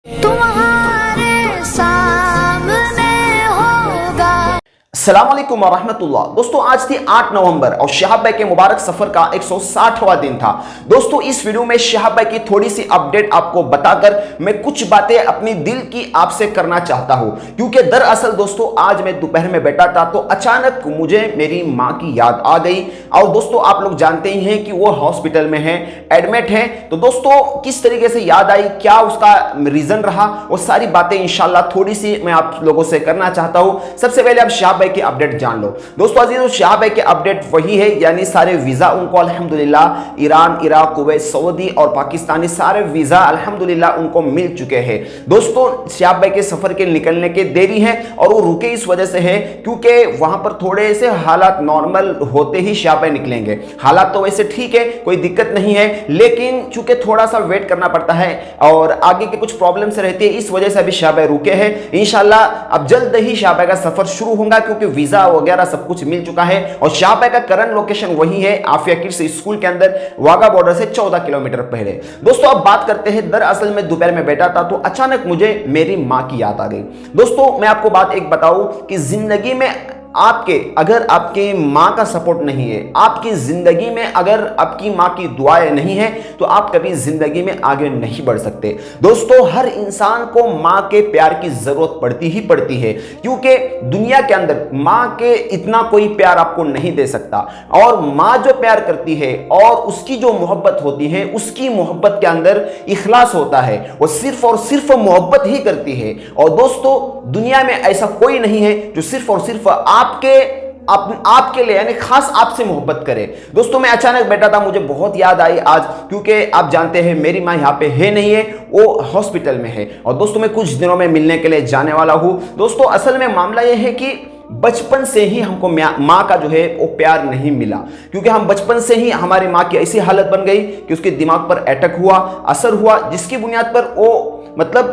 तुम्हारे सामने होगा। अस्सलाम वालेकुम वरहमतुल्लाह। दोस्तों आज थी 8 नवंबर और शहाब भाई के मुबारक सफर का 160वां दिन था। दोस्तों इस वीडियो में शहाब भाई की थोड़ी सी अपडेट आपको बताकर मैं कुछ बातें अपनी दिल की आपसे करना चाहता हूं, क्योंकि दरअसल दोस्तों आज मैं दोपहर में बैठा था तो अचानक मुझे मेरी मां की याद आ गई। और दोस्तों आप लोग जानते ही हैं कि वो हॉस्पिटल में है, एडमिट है। तो दोस्तों किस तरीके से याद आई, क्या उसका रीजन रहा, वो सारी बातें इंशाल्लाह थोड़ी सी मैं आप लोगों से करना चाहता हूं। सबसे पहले आप शहाब भाई की अपडेट जान लो। दोस्तों अजीजों शहाब भाई के अपडेट वही है, यानी सारे वीजा उनको अल्हम्दुलिल्लाह ईरान, इराक, कुवैत, सऊदी और पाकिस्तानी सारे वीजा अल्हम्दुलिल्लाह उनको मिल चुके हैं। दोस्तों शहाब भाई के सफर के निकलने के देरी है और वो रुके इस वजह से है क्योंकि वहां पर थोड़े से हालात नॉर्मल होते ही शहाब भाई निकलेंगे। हालात तो वैसे ठीक है, कोई दिक्कत नहीं है, लेकिन चूंकि थोड़ा सा वेट करना पड़ता है और आगे के कुछ प्रॉब्लम्स रहती है, इस वजह से अभी शहाब भाई रुके हैं। इंशाल्लाह अब जल्द ही शहाब भाई का सफर शुरू होगा क्योंकि वीजा वगैरह सब कुछ मिल चुका है। और शहाब भाई का करंट लोकेशन वही है, आफिया किड्स स्कूल के अंदर, वाघा बॉर्डर से 14 किलोमीटर पहले। दोस्तों अब बात करते हैं, दरअसल मैं दोपहर में बैठा था तो अचानक मुझे मेरी मां की याद आ गई। दोस्तों मैं आपको बात एक बताऊं कि जिंदगी में अगर आपके मां का सपोर्ट नहीं है, आपकी जिंदगी में अगर आपकी मां की दुआएं नहीं है तो आप कभी जिंदगी में आगे नहीं बढ़ सकते। दोस्तों हर इंसान को मां के प्यार की जरूरत पड़ती ही पड़ती है, क्योंकि दुनिया के अंदर मां के इतना कोई प्यार आपको नहीं दे सकता। और मां जो प्यार करती है और उसकी जो मोहब्बत होती है, उसकी मोहब्बत के अंदर इखलास होता है, वो सिर्फ और सिर्फ मोहब्बत ही करती है। और दोस्तों दुनिया में ऐसा कोई नहीं है जो सिर्फ और सिर्फ आपके लिए यानी खास आपसे मोहब्बत करे। दोस्तों मैं अचानक बैठा था, मुझे बहुत याद आई आज, क्योंकि आप जानते हैं मेरी मां यहाँ पे है नहीं है, वो हॉस्पिटल में है। और दोस्तों मैं कुछ दिनों में मिलने के लिए जाने वाला हूं। दोस्तों असल में मामला यह है कि बचपन से ही हमको माँ का जो है वो प्यार नहीं मिला, क्योंकि हम बचपन से ही हमारी माँ की ऐसी हालत बन गई कि उसके दिमाग पर अटैक हुआ, असर हुआ, जिसकी बुनियाद पर वो मतलब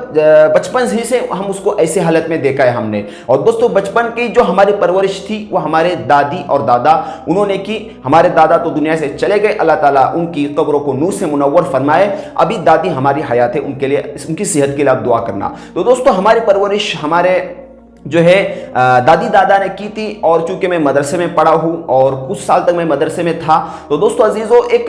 बचपन से हम उसको ऐसी हालत में देखा है हमने। और दोस्तों बचपन की जो हमारी परवरिश थी वो हमारे दादी और दादा उन्होंने की। हमारे दादा तो दुनिया से चले गए, अल्लाह ताला उनकी कब्रों को नूर से मुनव्वर फरमाए। अभी दादी हमारी हयात है, उनके लिए उनकी सेहत के लिए आप दुआ करना। तो दोस्तों हमारी परवरिश हमारे जो है दादी दादा ने की थी। और चूंकि मैं मदरसे में पढ़ा हूँ और कुछ साल तक मैं मदरसे में था, तो दोस्तों अजीजों एक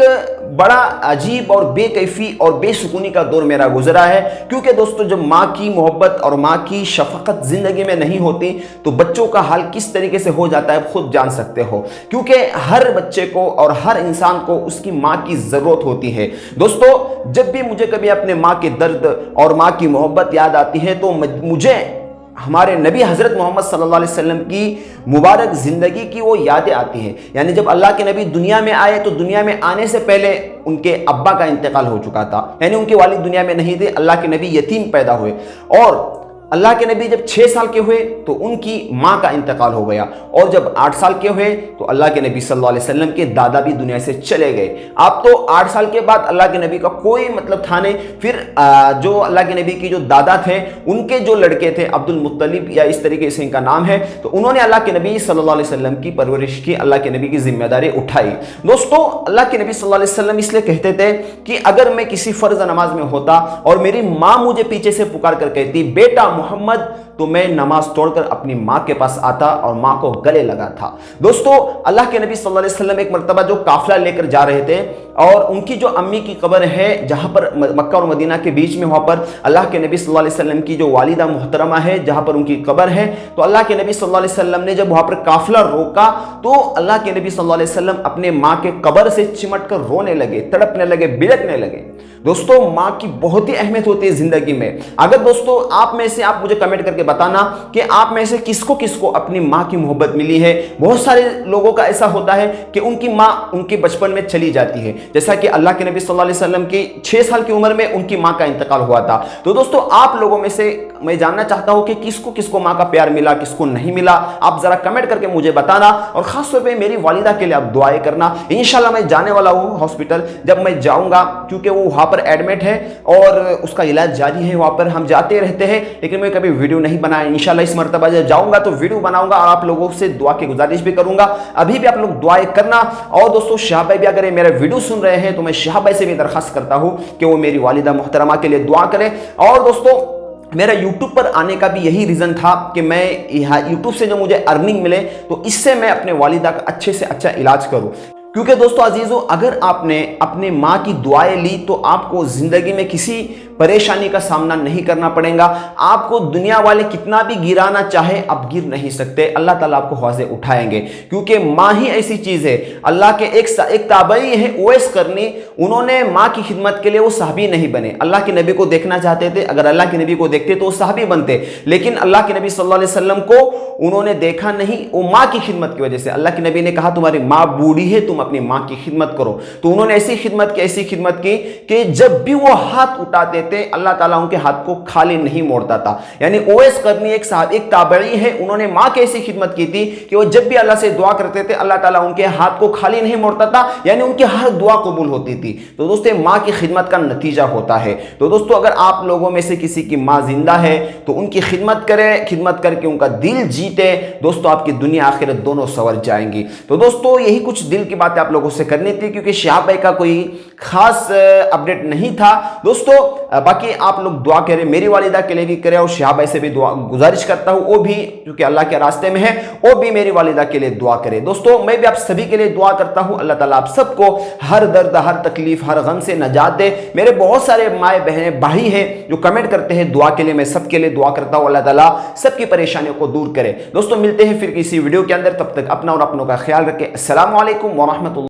बड़ा अजीब और बेकैफी और बेसुकूनी का दौर मेरा गुजरा है। क्योंकि दोस्तों जब माँ की मोहब्बत और माँ की शफकत जिंदगी में नहीं होती तो बच्चों का हाल किस तरीके से हो जाता है खुद जान सकते हो, क्योंकि हर बच्चे को और हर इंसान को उसकी माँ की जरूरत होती है। दोस्तों जब भी मुझे कभी अपने माँ के दर्द और माँ की मोहब्बत याद आती है तो मुझे हमारे नबी हजरत मोहम्मद सल्लल्लाहु अलैहि वसल्लम की मुबारक जिंदगी की वो यादें आती हैं। यानी जब अल्लाह के नबी दुनिया में आए तो दुनिया में आने से पहले उनके अब्बा का इंतकाल हो चुका था, यानी उनके वालिद दुनिया में नहीं थे। अल्लाह के नबी यतीम पैदा हुए और अल्लाह के नबी जब 6 साल के हुए तो उनकी माँ का इंतकाल हो गया। और जब 8 साल के हुए तो अल्लाह के नबी सल्लल्लाहु अलैहि वसल्लम के दादा भी दुनिया से चले गए। अब तो 8 साल के बाद अल्लाह के नबी का कोई मतलब था नहीं। फिर जो अल्लाह के नबी की जो दादा थे उनके जो लड़के थे अब्दुल मुत्तलिब या इस तरीके से इनका नाम है, तो उन्होंने अल्लाह के नबी सल्लल्लाहु अलैहि वसल्लम की परवरिश की, अल्लाह के नबी की जिम्मेदारी उठाई। दोस्तों अल्लाह के नबी सल्लल्लाहु अलैहि वसल्लम इसलिए कहते थे कि अगर मैं किसी फर्ज नमाज में होता और मेरी माँ मुझे पीछे से पुकार कर कहती बेटा मोहम्मद, तो मैं नमाज तोड़कर अपनी मां के पास आता और मां को गले लगा था। दोस्तों अल्लाह के नबी सल्लल्लाहु अलैहि वसल्लम एक मर्तबा जो काफिला लेकर जा रहे थे और उनकी जो अम्मी की कब्र है जहां पर मक्का और मदीना के बीच में, वहां पर अल्लाह के नबी सल्लल्लाहु अलैहि वसल्लम की जो वालिदा मुहतरमा है जहां पर उनकी कब्र है, तो अल्लाह के नबी सल्लल्लाहु अलैहि वसल्लम ने जब वहां पर काफिला रोका तो अल्लाह के नबी सल्लल्लाहु अलैहि वसल्लम अपने मां के कब्र से चिमट कर रोने लगे, तड़पने लगे, बिलखने लगे। दोस्तों मां की बहुत ही अहमियत होती है जिंदगी में। अगर दोस्तों आप में से, आप मुझे कमेंट करके बताना कि आप में से किसको किसको अपनी मां की मोहब्बत मिली है। बहुत सारे लोगों का ऐसा होता है कि उनकी मां उनके बचपन में चली जाती है, जैसा कि अल्लाह के नबी सल्लल्लाहु अलैहि वसल्लम की 6 साल की उम्र में उनकी मां का इंतकाल हुआ था। तो दोस्तों आप लोगों में से मैं जानना चाहता हूं कि किसको किसको मां का प्यार मिला, किसको नहीं मिला, आप जरा कमेंट करके मुझे बताना। और खास तौर पे मेरी वालिदा के लिए आप दुआएं करना। इंशाल्लाह मैं जाने वाला हूं हॉस्पिटल, जब मैं जाऊंगा क्योंकि वो वहां पर एडमिट है और उसका इलाज जारी है, वहां पर हम जाते रहते हैं, लेकिन मैं कभी वीडियो नहीं बनाया। इंशाल्लाह इस मर्तबा जब जाऊंगा तो वीडियो बनाऊंगा और आप लोगों से दुआ की गुजारिश भी करूंगा। अभी भी आप लोग दुआएं करना। और दोस्तों शहाब भाई भी अगर ये मेरा वीडियो सुन रहे हैं तो मैं शिहाब भाई से भी दरख्वास्त करता हूं कि वो मेरी वालिदा मुहतरमा के लिए दुआ करें। और दोस्तों मेरा YouTube पर आने का भी यही रीज़न था कि मैं YouTube से जो मुझे अर्निंग मिले तो इससे मैं अपने वालिदा का अच्छे से अच्छा इलाज करूं। क्योंकि दोस्तों अजीजों, अगर आपने अपने माँ की दुआएं ली तो आपको ज़िंदगी में किसी परेशानी का सामना नहीं करना पड़ेगा। आपको दुनिया वाले कितना भी गिराना चाहे आप गिर नहीं सकते, अल्लाह ताला आपको हौज़े उठाएंगे, क्योंकि माँ ही ऐसी चीज़ है। अल्लाह के एक ताबई है उवैस करनी, उन्होंने माँ की खिदमत के लिए वो साहबी नहीं बने। अल्लाह के नबी को देखना चाहते थे, अगर अल्लाह के नबी को देखते तो वो साहबी बनते, लेकिन अल्लाह के नबी सल्लल्लाहु अलैहि वसल्लम को उन्होंने देखा नहीं, वो माँ की खिदमत की वजह से। अल्लाह के नबी ने कहा तुम्हारी माँ बूढ़ी है, तुम अपनी माँ की खिदमत करो। तो उन्होंने ऐसी खिदमत की कि जब भी वो हाथ उठाते थे अल्लाह ताला उनके हाथ को खाली नहीं मोड़ता था। यानी उवैस करनी एक ताबई है, उन्होंने माँ की ऐसी खिदमत की थी कि वो जब भी अल्लाह से दुआ करते थे अल्लाह ताला उनके हाथ को खाली नहीं मोड़ता था, यानी उनकी हर दुआ कबूल होती थी। तो दोस्तों माँ की खिदमत का नतीजा होता है। तो दोस्तों अगर आप लोगों में से किसी की माँ जिंदा है तो उनकी खिदमत करें, खिदमत करके उनका दिल जीते, दोस्तों आपकी दुनिया आखिरत दोनों संवर जाएंगी। तो दोस्तों यही कुछ दिल की बातें आप लोगों से करनी थी, क्योंकि शिहाब भाई का कोई खास अपडेट नहीं था। दोस्तों बाकी आप लोग दुआ करें, मेरी वालिदा के लिए भी करें, और शिहाब भाई से भी दुआ गुजारिश करता हूं वो भी क्योंकि अल्लाह के रास्ते में है, वो भी मेरी वालिदा के लिए दुआ करें। दोस्तों मैं भी आप सभी के लिए दुआ करता हूं, अल्लाह ताला आप सबको हर दर्द, हर तकलीफ, हर गम से नजात दे। मेरे बहुत सारे माए बहनें भाई हैं जो कमेंट करते हैं दुआ के लिए, मैं सबके लिए दुआ करता हूं, अल्लाह ताला सबकी परेशानियों को दूर करे। दोस्तों मिलते हैं फिर किसी वीडियो के अंदर, तब तक अपना और अपनों का ख्याल रखें। अस्सलामु अलैकुम व रहमतुल्लाह।